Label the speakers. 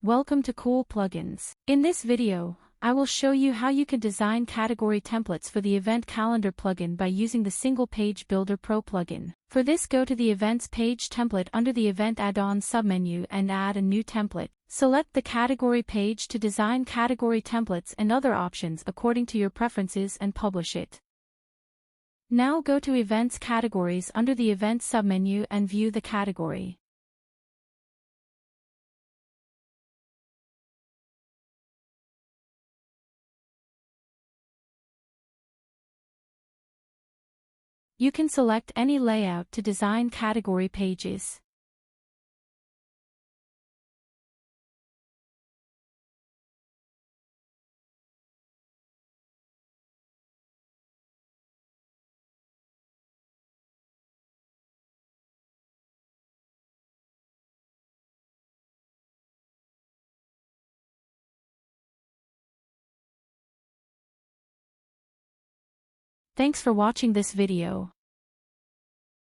Speaker 1: Welcome to Cool Plugins. In this video, I will show you how you can design category templates for the Event Calendar plugin by using the Single Page Builder Pro plugin. For this, go to the Events page template under the Event add-on submenu and add a new template. Select the category page to design category templates and other options according to your preferences and publish it. Now go to Events Categories under the Events submenu and view the category. You can select any layout to design category pages. Thanks for watching this video.